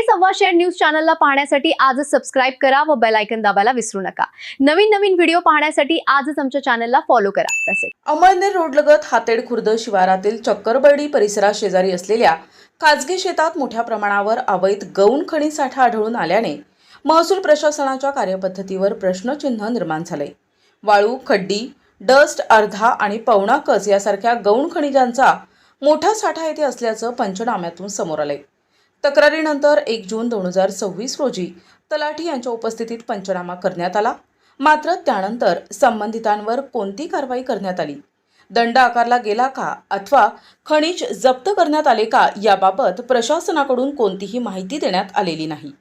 सव्वाशेर news चॅनलला पाहण्यासाठी आजच सबस्क्राइब करा व बेल आयकॉन दाबायला विसरू नका। नवीन व्हिडिओ पाहण्यासाठी आजच आमच्या चॅनलला फॉलो करा। तसेच अमळनेर रोडलगत हातेड खुर्द शिवारातील चक्करबर्डी परिसरात शेजारी असलेल्या खाजगी शेतात मोठ्या प्रमाणावर अवैध गौण खनिज साठा आढळून आल्याने महसूल प्रशासनाच्या कार्यपद्धतीवर प्रश्नचिन्ह निर्माण झाले। वाळू, खड्डी, डस्ट, अर्धा आणि पवना कच यासारख्या गौण खनिजांचा मोठा साठा येथे असल्याचं पंचनाम्यातून समोर आले। तक्रारीनंतर 1 जून 2026 रोजी तलाठी यांच्या उपस्थितीत पंचनामा करण्यात आला। मात्र त्यानंतर संबंधितांवर कोणती कारवाई करण्यात आली, दंड आकारला गेला का अथवा खनिज जप्त करण्यात आले का याबाबत प्रशासनाकडून कोणतीही माहिती देण्यात आलेली नाही।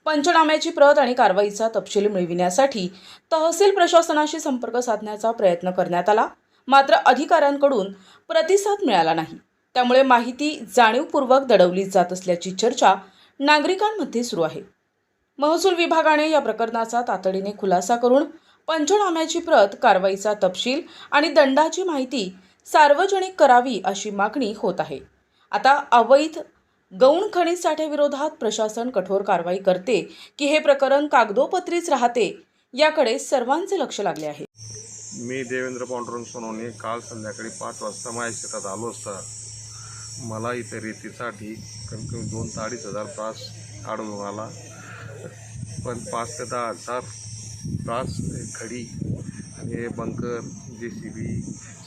पंचनाम्याची प्रत आणि कारवाईचा तपशील मिळविण्यासाठी तहसील प्रशासनाशी संपर्क साधण्याचा प्रयत्न करण्यात आला, मात्र अधिकाऱ्यांकडून प्रतिसाद मिळाला नाही। त्यामुळे माहिती जाणीवपूर्वक दडवली जात असल्याची चर्चा नागरिकांमध्ये सुरू आहे। महसूल विभागाने या प्रकरणाचा तातडीने खुलासा करून पंचनाम्याची प्रत, कारवाईचा तपशील आणि दंडाची माहिती सार्वजनिक करावी अशी मागणी होत आहे। आता अवैध गौण खनिज साठ्याविरोधात प्रशासन कठोर कारवाई करते की हे प्रकरण कागदोपत्रीच राहते याकडे सर्वांचे लक्ष लागले आहे। मी देवेंद्र पांडुरंग सोनवणे काल संध्याकाळी 5 वाजता माझ्या शेतात आलो असता मला इथे रेतीसाठी कमी कमी 2 ते 2.5 हजार ब्रास आढळून आला, पण 5 ते 10 हजार ब्रास खडी आणि बंकर, JCB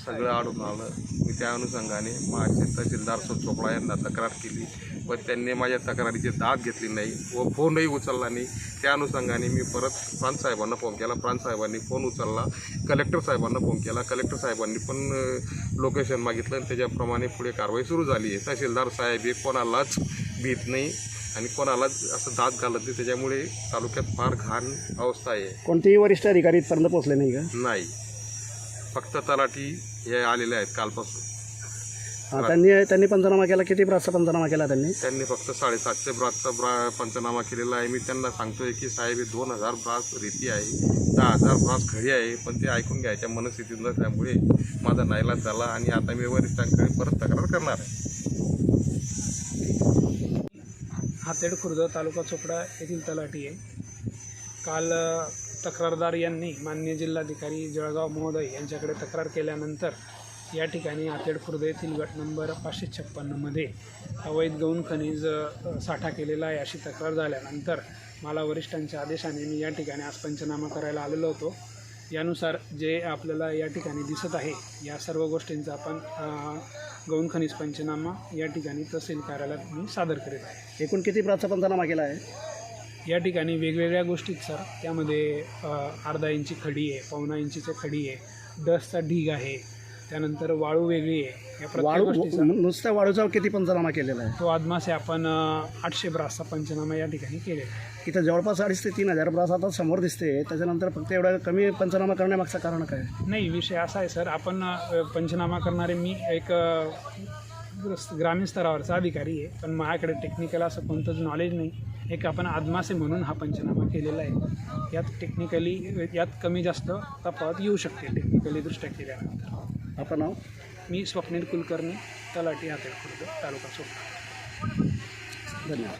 सगळं आढळून आलं। मी त्या अनुषंगाने माझे तहसीलदार चोपडा यांना तक्रार केली, पण त्यांनी माझ्या तक्रारीची दाद घेतली नाही व फोनही उचलला नाही। त्या अनुषंगाने मी परत प्रांत साहेबांना फोन केला, प्रांत साहेबांनी फोन उचलला, कलेक्टर साहेबांना फोन केला, कलेक्टर साहेबांनी पण लोकेशन मागितलं आणि त्याच्याप्रमाणे पुढे कारवाई सुरू झाली आहे। तहसीलदार साहेब हे कोणालाच भीत नाही आणि कोणालाच असं दाद घालत नाही, त्याच्यामुळे तालुक्यात फार घाण अवस्था आहे। कोणतेही वरिष्ठ अधिकारी इथपर्यंत पोहोचले नाही का? नाही, फक्त तलाठी हे आलेले आहेत कालपासून। त्यांनी पंचनामा केला? किती ब्रासचा पंचनामा केला त्यांनी? फक्त 750 ब्रासचा पंचनामा केलेला आहे। मी त्यांना सांगतोय की साहेब हे 2000 ब्रास रेती आहे, 10,000 ब्रास खडी आहे, पण ते ऐकून घ्यायच्या मनस्थितीत नसल्यामुळे माझा नाईलाज झाला आणि आता मी वरिष्ठांकडे परत तक्रार करणार आहे। हातेड खुर्द तालुका चोपडा येथील तलाठी आहे। काल तक्रारदार यांनी माननीय जिल्हाधिकारी जळगाव महोदय यांच्याकडे तक्रार केल्यानंतर या ठिकाणी हातेड खुर्द येथील गट नंबर 556 मध्ये अवैध गौण खनिज साठा केलेला आहे अशी तक्रार झाल्यानंतर मला वरिष्ठांच्या आदेशाने मी या ठिकाणी आज पंचनामा करायला आलेलो होतो। यानुसार जे आपल्याला या ठिकाणी दिसत आहे या सर्व गोष्टींचा आपण गौण खनिज पंचनामा या ठिकाणी तहसील कार्यालयात मी सादर करीत आहे। एकूण किती ब्रासचा पंचनामा केला आहे? या ठिकाणी वेगवेगळ्या गोष्टीत सर, त्यामध्ये अर्धा इंची खडी आहे, पवना इंचीचं खडी आहे, डस्टचा ढीग आहे, त्यानंतर वाळू वेगळी आहे। या प्रत्येक गोष्टीचा नुसत्या वाळूचा किती पंचनामा केलेला आहे? तो आदमासे आपण 800 ब्रासचा पंचनामा या ठिकाणी केलेला आहे। इथं जवळपास 2.5 ते 3,000 ब्रास आता समोर दिसते, त्याच्यानंतर फक्त एवढा कमी पंचनामा करण्यामागचं कारण काय? नाही, विषय असा आहे सर, आपण पंचनामा करणारे मी एक ग्रामीण स्तरावरचा अधिकारी आहे, पण माझ्याकडे टेक्निकल असं कोणतंच नॉलेज नाही। एक आपण आदमासे म्हणून हा पंचनामा केलेला आहे। यात कमी जास्त तफावत येऊ शकते टेक्निकली दृष्ट्या केल्यानंतर। आपलं नाव? मी स्वप्नील कुलकर्णी, तलाठी हातेड खुर्द, तालुका चोपडा। धन्यवाद।